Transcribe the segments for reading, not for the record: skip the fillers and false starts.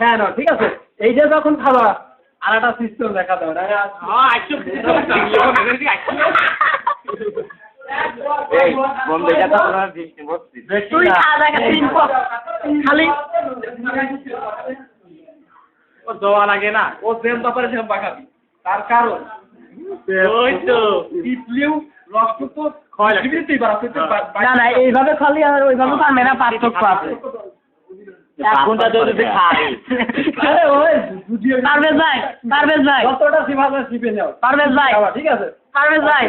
হ্যাঁ না ঠিক আছে এইটা যখন খাবা আর একটা সিস্টেম দেখা দাও না তুই খালি ও দেওয়া লাগে না ও সেম ব্যাপারে সেম পাকাবি তার কারণ ওই তো পিপলিউ রক্ত তো ক্ষয় লাগবে না না এইভাবে খালি আর ওইভাবে পারবে না পার্থক্য আছে কোনটা যদি খাই পারভেজ ভাই যতটা সিভাবে সিপে নাও পারভেজ ভাই ঠিক আছে পারভেজ ভাই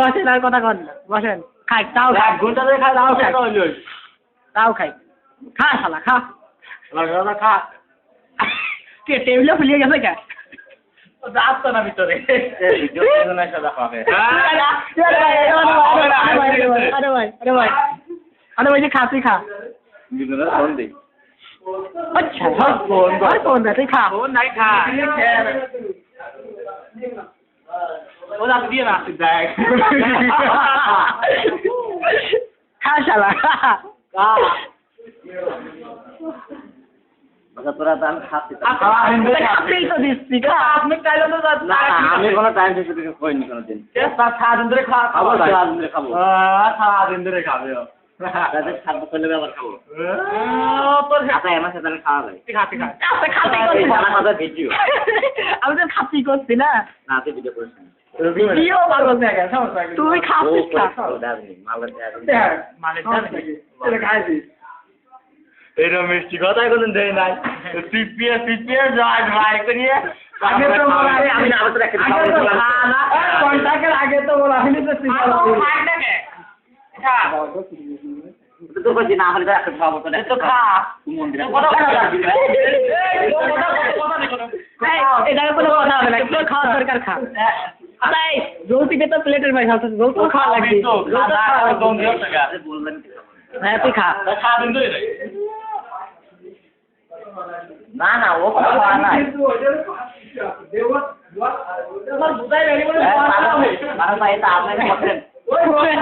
বসেন আর কথা কন না বসেন খাই তাও খাই কোনটা যদি খাই তাও খাই খা শালা খা খা কে টেবিলে ফুলিয়ে গেছে কে যাচ্ছে না ভিতরে আরে ভাই যে খাসি খা আচ্ছা ফোন দে তুই খা নাই খা ও দাঁত দিয়ে না দেখ খা শালা তোরা তো আমি খাচ্ছি খাতেই তো দিচ্ছি খা আপনি চাইলে তো না আমি কোনো টাইম শেষ করিনি কোনোদিন সারাদিন ধরে খাবো সারাদিন ধরে খাবো সারাদিন ধরে খাবে খাদ্য করলে আবার খাবো আচ্ছা আমার সাথে খাওয়া যায় ভিডিও আমি তো খাচ্ছি করছি না না তুই ভিডিও করিস ভিডিও ভালো দেখে তুই খাচ্ছিস এইরকম মিষ্টি কথা কোনদিন দেয় নাই সিপিএ জয় ভাই করিয়ে আমি না আমাদের একটা কন্টাক্টের আগে তো বলা হয়নি তো তো বলছি না আমাদের একটা খাবো তো খা মন্দিরে এটা কোনো কথা হবে না একটু খাওয়ার দরকার খা তাই যৌতুকে তো প্লেটের ভাই খাওয়া যৌতুক খাওয়া লাগবে বললেন হ্যাঁ তুই খা সারাদিন ধরে না না ও খাওয়া না তোমার বুঝাই বেরি বলে ভাই এটা আপনাকে বলেন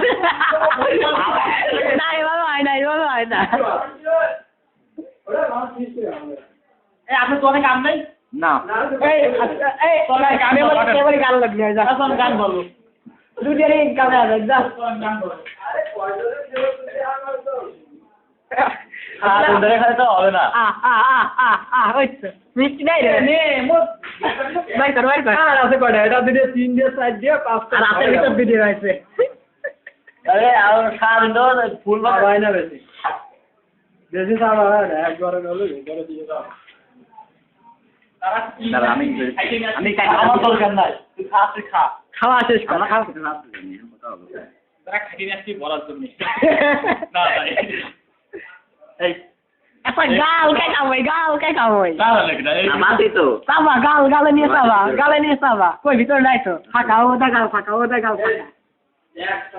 না এভাবে হয় না এই আপনি তো অনেক কাম নাই না এই তোরা গান লাগবে যা গান বলো দুজনেই গানে আসবে যা ধরে খালে তো হবে না মিষ্টি নাই রে নে মোট ভাই কর আর আছে কয়টা এটা দিলে 3 দিয়ে 4 দিয়ে 5 আর রাতের ভিতর ভিডিও আছে আরে আর সারাদিন তো ফুল হয় না বেশি বেশি সারা হয় না একবার হলো ঘরে দিয়ে দাও তারা আমি আমার দরকার নাই তুই খা খাওয়া শেষ কর আমরা খাওয়া তারা খাটি না কি বলার জন্য না ভাই এই একটা গাল কে খাওয়াই তাহলে লাগে না এই আমাদের তো সাবা গালে নিয়ে সাবা কই ভিতর নাই তো ফাঁকা ওটা গাল ফাঁকা একটা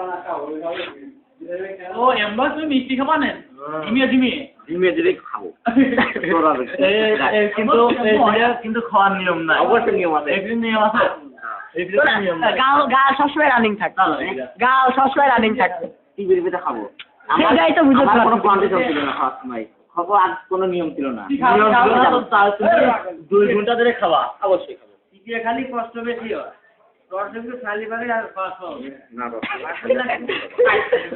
না খাও ও এমবা তুমি মিষ্টি খাবা না জিমিয়ে দিলে খাবো কিন্তু খাওয়ার নিয়ম নাই অবশ্যই নিয়ম আছে একদিন নিয়ম আছে গাল সবসময় রানিং থাকবে গাল সবসময় রানিং থাকবে টিভির ভিতরে খাবো সেটাই তো বুঝতে আমার কোনো পারছি কন্ডিশন ছিল না খাওয়ার সময় খাবো আর কোনো নিয়ম ছিল না 2 ঘন্টা ধরে খাওয়া অবশ্যই খাবো টিকিয়ে খালি কষ্ট বেশি হয় দর্শক খালি বারে আর পাস হবে না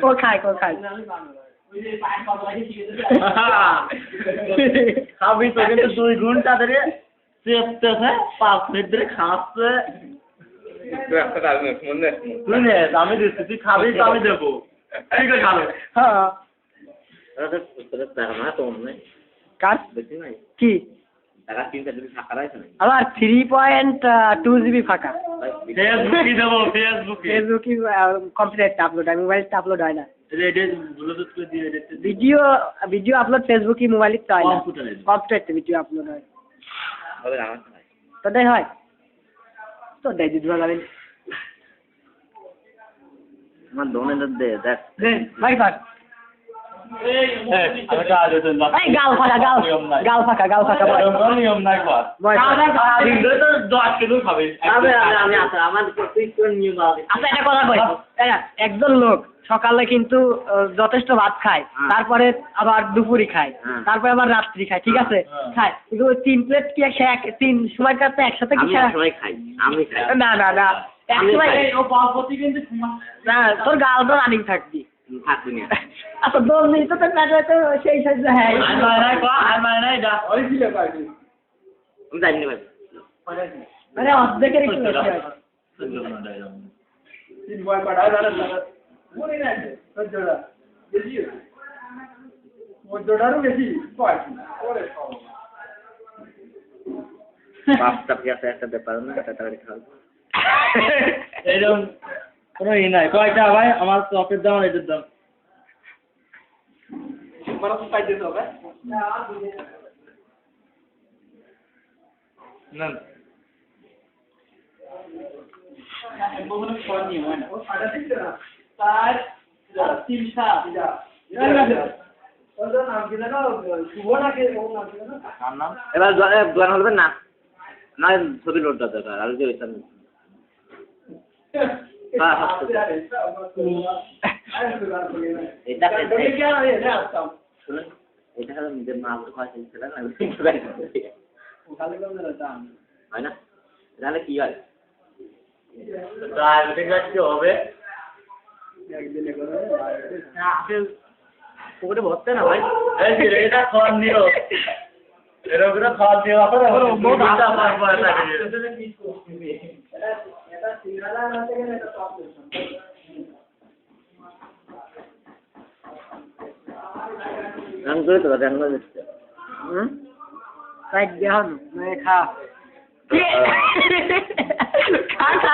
ও খায় খাবি তো কিন্তু 2 ঘন্টা ধরে চেপতেছে 5 মিনিট ধরে খাচ্ছে তুই নে আমি দিচ্ছি তুই খাবি তো আমি দেবো ঠিক আছে খাবে হ্যাঁ কার বেশি নাই কি টাকা 3-4 দিন টাকা রাখছে না আমার 3.2 জিবি ফাঁকা ফেসবুকে দেবো ফেসবুকে ফেসবুকে কম্পিউটার আপলোড হয় মোবাইল আপলোড হয় না এটা ব্লুটুথ করে দিয়ে দিতে ভিডিও আপলোড ফেসবুকে মোবাইলে তো হয় না কম্পিউটারে কম্পিউটারে ভিডিও আপলোড হয় হবে আমার নাই তোদের হয় তো দেয় দিদি ভালো আমার দোনে দে দেখ ভাই ভাই এই আমি কাজ হচ্ছে না এই গাল ফাঁকা নিয়ম নাই কর দিন ধরে তো 10 কিলো খাবে আমি আমার তুই কোন নিয়ম আছে আচ্ছা এটা কথা কই একজন লোক সকালে কিন্তু যথেষ্ট ভাত খায়, তারপরে আবার দুপুরি খায়, তারপরে আবার রাত্রি খায়, ঠিক আছে খায়, কিন্তু ওই 3 প্লেট কি সে 3 সময়টাতে একসাথে কি আমি সবাই খাই, আমি খাই না না না এক সময় ও বাপতি কিন্তু না তোর গাল তো রানিং থাকবি থাকবি না আচ্ছা 2 মিনিট তো না তো সেই সাইজে হ্যাঁ ওই ছিল পার্টি আমি জানি না ভাই মানে অর্ধেকের একটু বেশি হয়। 3 বয় পাঠায় দাঁড়া মনে নাই তোর জোড়া বেশি ওর জোড়ারও বেশি পার্টি ওরে পাঁচটা পেঁয়াজ একটা ব্যাপার না তাড়াতাড়ি খাও এরকম কোনো ই নাই কয়টা ভাই আমার চপের দাম এটার দাম মানে তো পাইতে হবে না বহুন ফোন নিয়ে হয় না ও সাড়ে 3 না তার 3 টা ওদের নাম কি জানো সুবনাকে ওর নাম কি জানো নাম এবার দোকান হবে না না ছবি লোড দাও দরকার আর যে ওইখানে এটা হলো নিজের মা তো খাওয়া ছিল না হয় না তাহলে কি হয় কি হবে পুকুরে ভরতে না ভাই এটা খাওয়ার নিও এরকম খাওয়ার দিও রং করে তো রং করে দিচ্ছে সাইড দেন মানে খা খা খা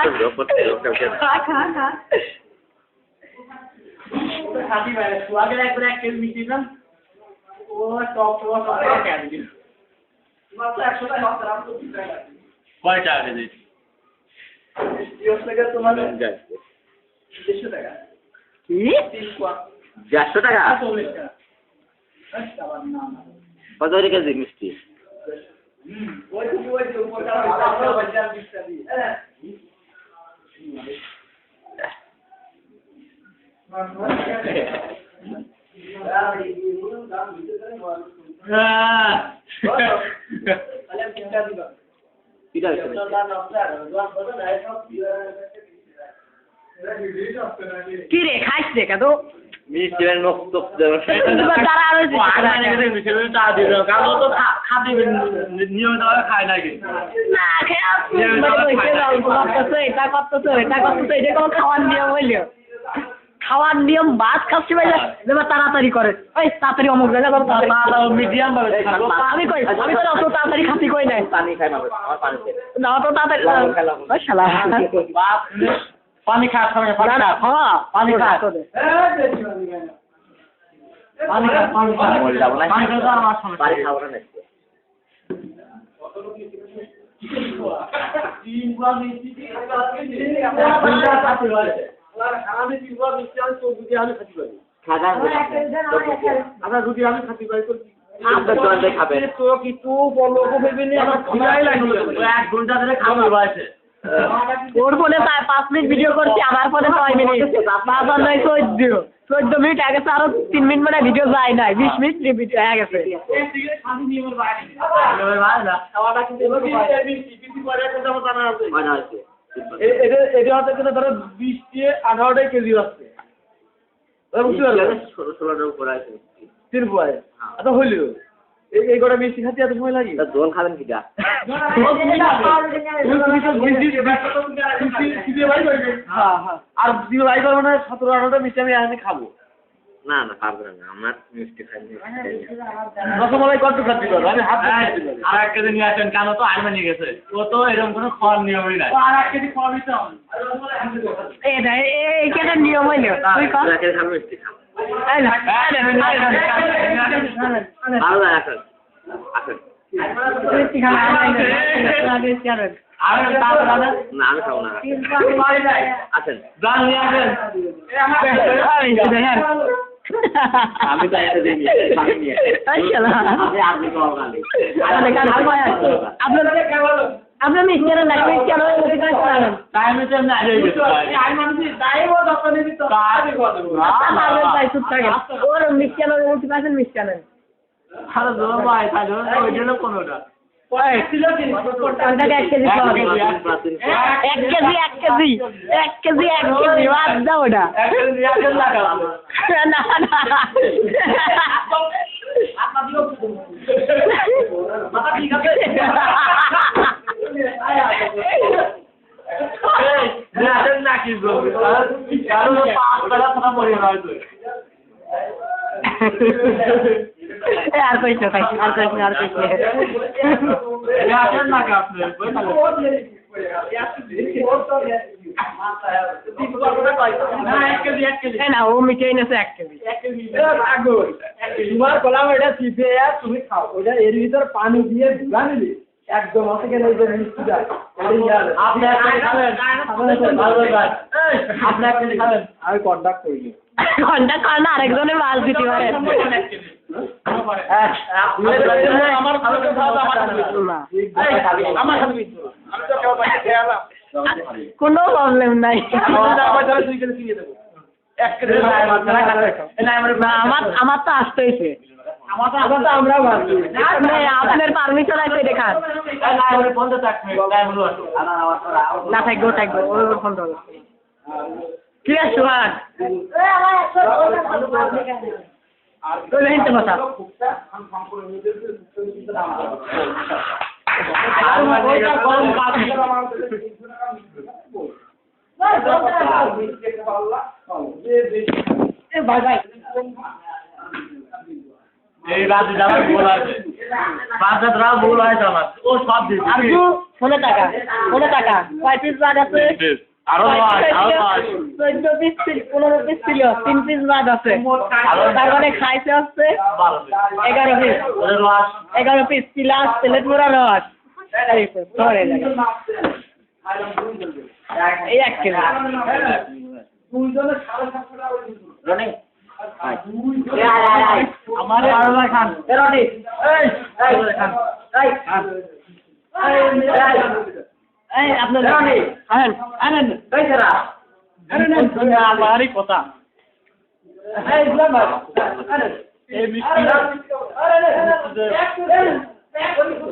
খা খা খাতি ভাই সুয়াগের একবার এক কেজি মিষ্টি না ও টপ টপ সব কেন দিল মাত্র 100 টাকা মাত্র আমি তো 20 টাকা কয় টাকা দিই জিওস থেকে তোমার 200 টাকা কি 400 টাকা 40 টাকা আচ্ছা না কত কেজি মিষ্টি ওই যে উপরটা আমরা বাজার দিচ্ছি কি রে খাইছ রে কত মিষ্টি মুক্ত তারা আর নিয়মিত খায় নাকি না এটা করতেছো এটা কোনো খাওয়ার নিয়ম হইলো খাওয়ার নিয়ম ভাত খাচ্ছি ভাই এবার তাড়াতাড়ি করে ওই তাড়াতাড়ি অমুক জায়গা করো মিডিয়াম ভাবে আমি তো অত তাড়াতাড়ি খাচ্ছি কই নাই পানি খাই আমার পানি না তো তাড়াতাড়ি ওই শালা পানি খা খাবে না না খাওয়া পানি খা পানি খা মরে যাবো না পানি খা আমার সমস্যা পানি খাবো না আমরা যদি আমি খাতি পাই তো আপনার দোকান খাবেন তো কিছু বলো ভেবে আমার খিদাই লাগলো 1 ঘন্টা ধরে খাবার বাইছে ওর ফোনে 5 মিনিট ভিডিও করছি আমার ফোনে 6 মিনিট 14 মিনিট আগে তো আরো 3 মিনিট মানে ভিডিও যায় নাই 20 মিনিট ভিডিও হয়ে গেছে এটা হচ্ছে কিন্তু ধরো 20 দিয়ে 18 কেজি আছে বুঝতে পারলে 16টার উপর আছে 3 পয় আচ্ছা হইল এই গোটা মিষ্টি খাতে এত সময় লাগে দোল খাবেন কি যা আর দিবে ভাই করবো না 17-18টা মিষ্টি আমি এখানে খাবো না না পারবো না আমার মিষ্টি খাই রসমালাই কত খাচ্ছি করবো আমি হাত আর 1 কেজি নিয়ে আসেন কেন তো আইমা নিয়ে গেছে ও তো এরকম কোনো খাওয়ার নিয়মই নাই আর 1 কেজি খাওয়া দিতে হবে এই কেন নিয়ম হইলো তুই কর খাবো মিষ্টি খাবো এই না ভালো লাগে আসেন আসেন মিষ্টি খানা না আমি খাবো না আসেন আমি তো একটা দিই আমি আপনি খাওয়া আপনাদের আপনি মিষ্টি আনেন না মিষ্টি আনেন মিষ্টি আনেন টাইমে তো না হয়ে গেছে আমি মানুষ টাইমও যখন নিবি তো তাই কথা তাই চুপ থাকেন ওর মিষ্টি আনেন বলতে পারছেন মিষ্টি আনেন আরে জোর ভাই তাহলে ওই জন্য কোনটা কোনটাকে 1 কেজি খাওয়া 1 কেজি বাদ দাও ওটা না না মাথা ঠিক আছে না কি বলবি কারণ 5 টাকা টাকা মরে হয়তো আর কইছ ভাই আর কইছ আসেন না আপনি না ও মিটাই নেছে 1 কেজি তোমার বললাম এটা চিপে তুমি খাও ওটা এর ভিতর পানি দিয়ে ধুলা নিলি একদম আছে কেন ওই যে মিষ্টিটা আপনি খাবেন আপনি খাবেন আমি কন্টাক্ট করি ঘন্টা কার না আরেকজনে মাছ দিতে পারে আমার ভালো কথা না আমার খাবি আমি তো কেউ বাইরে খেয়ালাম কোনো প্রবলেম নাই আমার তো আসতেইছে আমরা ভাবছি আপনার পারমিশন আছে দেখান না থাকবো ওর ফোন ধরো কি আছে সুহান ওই হিনতে বসা ভাই ভাই এই রাতে যাওয়ার ভুল আছে 5 টাকা ভুল হয় আমার ও সব দিছি আর তো ফোনে টাকা 5 পিস বাদ আছে আরো 14 পিস 15 পিস ছিল 3 পিস বাদ আছে তার মানে খাইতে হচ্ছে 11 পিস 11 পিস প্লাস প্লেট মোড়া রস এই তো ধরে এই 1 কেজি রনি আমার বারবার খান রনি এই খান এই আপনার রনি আনেন এই সারা আনেন আমারই কথা এই ব্লাম আনেন এই মিষ্টি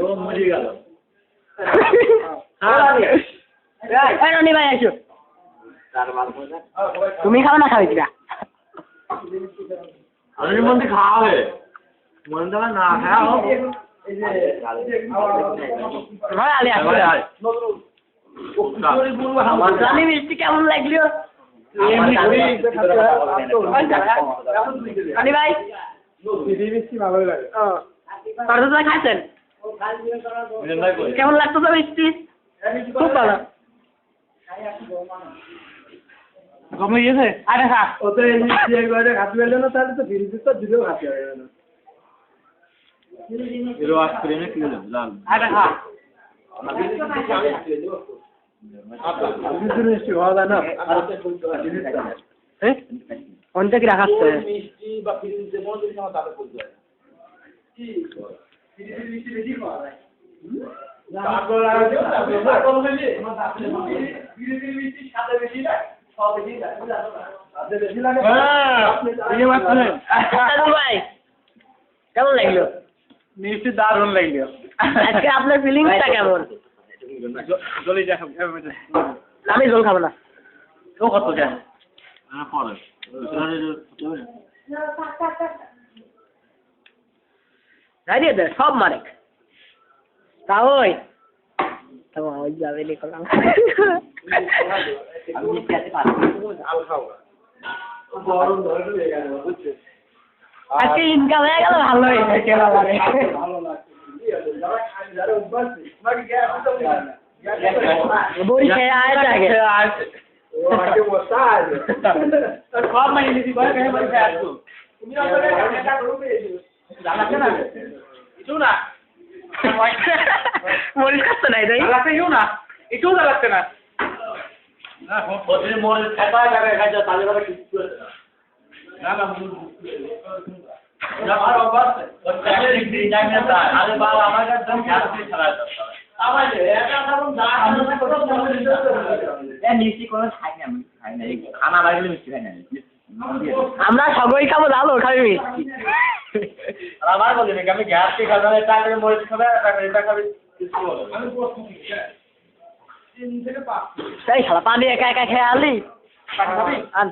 ও মরে গেল এই রনি ভাই আসো তুমি খাও না খাবে কিরা আমি মন্দির খাওয়াবে মন দেওয়া না খাও ভাই আলে আসো জানি মিষ্টি কেমন লাগলো আনি ভাই মিষ্টি ভালোই লাগে করজা খাইছেন কেমন লাগতো তো মিষ্টি খুব ভালো কমে গেছে আরে খা ও তো এই মিষ্টি একবারে খাতে পারলো না তাহলে তো ফ্রিজে তো দিলেও খাতে পারবে না এরো আইসক্রিমে কি হলো জান আরে খা মিষ্টি হওয়া যায় না কোনটা কি রাখাচ্ছে মিষ্টি বা ফ্রিজে মধ্যে আমার দাদা বলতে হয় কি ফ্রিজে মিষ্টি বেশি খাওয়া যায় তারপর আর তারপর হইলে ফ্রিজে মিষ্টি সাথে বেশি না সব বেশি লাগে সাথে বেশি লাগে এই মাত্রে ভাই কেমন লাগলো মিষ্টি দারুণ লাগলো আজকে আপনার ফিলিংসটা কেমন জলি যা খাবো আমি জল খাবো না ও কত দেন পরে রাইডিয়ে দে সব মারে তা ওই তোমার ওই যাবে নি করলাম আমি মিষ্টি আছে পারবো আল খাও গরম ধরে লেগে গেল বুঝছো আজকে ইনকাম হয়ে গেল ভালো হয়েছে কেনা লাগে ভালো লাগছে যারা খায় যারা অভ্যাস বাকি গ্যাস তো না বড়ি খেয়ে আয় আগে ও আগে বসা আছে তোর সব মাইনে দিবি বলে কেন বলতে আসছো তুমি আমাকে টাকা করবে জানাতে না কিছু না মরিচ খাচ্ছে নাই তাই লাগতে ইউ না একটু লাগতে না না ওদের মরে খাতা লাগে খাইতে তাহলে করে কিছু না না না আর অবাস ওর চাইলে দিই যাই না আরে বাবা আমার কাছে দম খাচ্ছে ছাড়া মিষ্টি কোনো খাই না খানা বাড়িতে মিষ্টি খাই না আমরা সবাই খাবো জানো খাবি মিষ্টি আমার বলি নাকি আমি গ্যাস খেয়ে খাবো এটা করে মরিচ খাবে এটা খাবে কিছু বলো সেই শালা পানি একা একা খেয়ে আনলি আন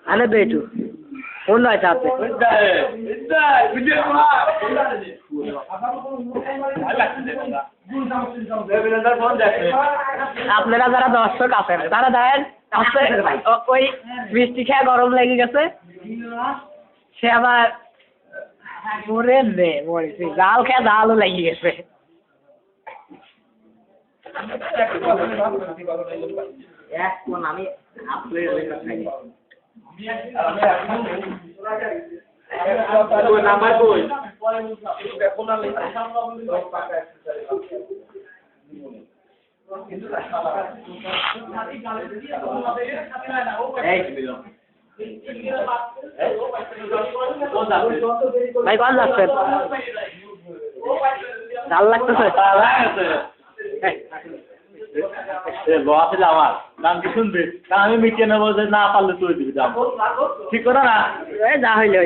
আনে দে একটু ফোন নয় চাপে আপনারা যারা দর্শক আছেন তারা দেখেন ওই মিষ্টি খেয়ে গরম লেগে গেছে সে আবার মরে নে মরেছি জাল খেয়ে জালও লেগে গেছে আমি নাম্বার কই ভাই কল যাচ্ছেন জাল লাগতেছে লস হলে আমার দাম কি শুনবে আমি মিটিয়ে নেবো যে না পারলে তুই দিবি দাম ঠিক করে না যা হইলে